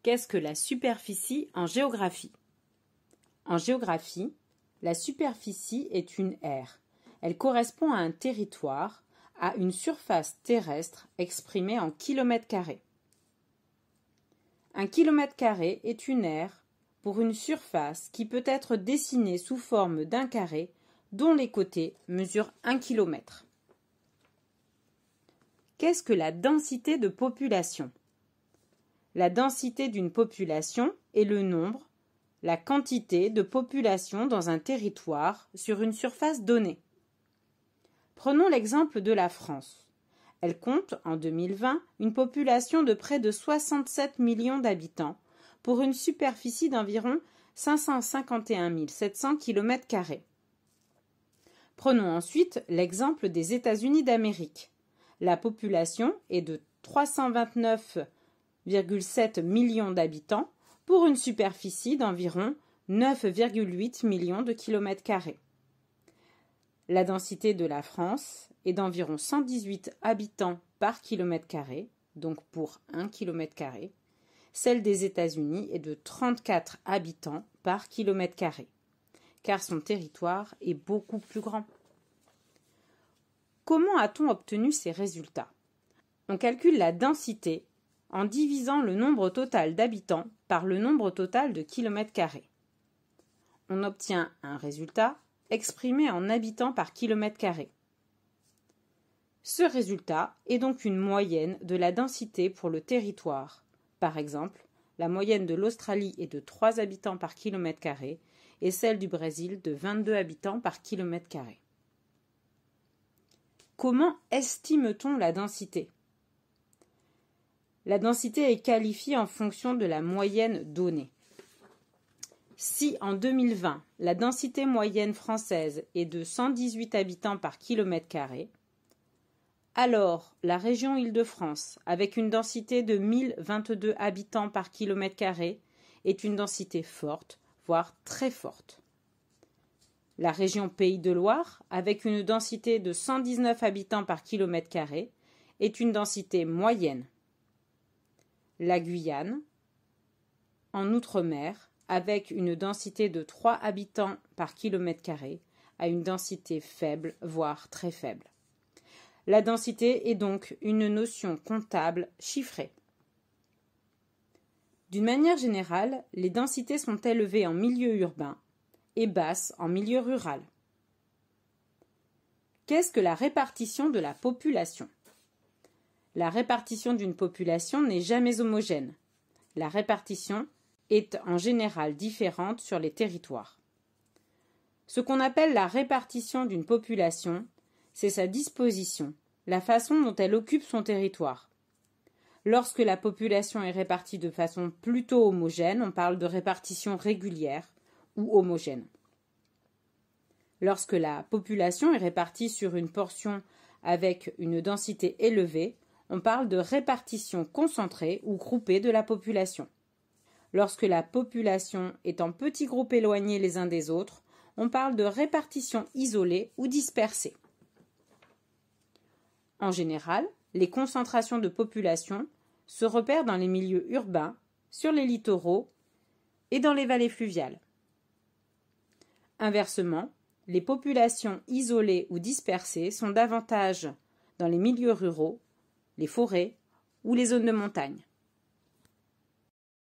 Qu'est-ce que la superficie en géographie? En géographie, la superficie est une aire. Elle correspond à un territoire, à une surface terrestre exprimée en kilomètres carrés. Un kilomètre carré est une aire pour une surface qui peut être dessinée sous forme d'un carré dont les côtés mesurent 1 kilomètre. Qu'est-ce que la densité de population? La densité d'une population est le nombre, la quantité de population dans un territoire sur une surface donnée. Prenons l'exemple de la France. Elle compte, en 2020, une population de près de 67 millions d'habitants pour une superficie d'environ 551 700 km². Prenons ensuite l'exemple des États-Unis d'Amérique. La population est de 329,7 millions d'habitants pour une superficie d'environ 9,8 millions de km². La densité de la France est d'environ 118 habitants par km², donc pour 1 km². Celle des États-Unis est de 34 habitants par km², car son territoire est beaucoup plus grand. Comment a-t-on obtenu ces résultats? On calcule la densité en divisant le nombre total d'habitants par le nombre total de km². On obtient un résultat exprimé en habitants par km². Ce résultat est donc une moyenne de la densité pour le territoire. Par exemple, la moyenne de l'Australie est de 3 habitants par km² et celle du Brésil de 22 habitants par km². Comment estime-t-on la densité? La densité est qualifiée en fonction de la moyenne donnée. Si en 2020, la densité moyenne française est de 118 habitants par km², alors la région Île-de-France, avec une densité de 1022 habitants par km², est une densité forte, voire très forte. La région Pays de Loire, avec une densité de 119 habitants par km², est une densité moyenne. La Guyane, en Outre-mer, avec une densité de 3 habitants par km², a une densité faible, voire très faible. La densité est donc une notion comptable chiffrée. D'une manière générale, les densités sont élevées en milieu urbain et basses en milieu rural. Qu'est-ce que la répartition de la population? La répartition d'une population n'est jamais homogène. La répartition est en général différente sur les territoires. Ce qu'on appelle la répartition d'une population, c'est sa disposition, la façon dont elle occupe son territoire. Lorsque la population est répartie de façon plutôt homogène, on parle de répartition régulière ou homogène. Lorsque la population est répartie sur une portion avec une densité élevée, on parle de répartition concentrée ou groupée de la population. Lorsque la population est en petits groupes éloignés les uns des autres, on parle de répartition isolée ou dispersée. En général, les concentrations de population se repèrent dans les milieux urbains, sur les littoraux et dans les vallées fluviales. Inversement, les populations isolées ou dispersées sont davantage dans les milieux ruraux, les forêts ou les zones de montagne.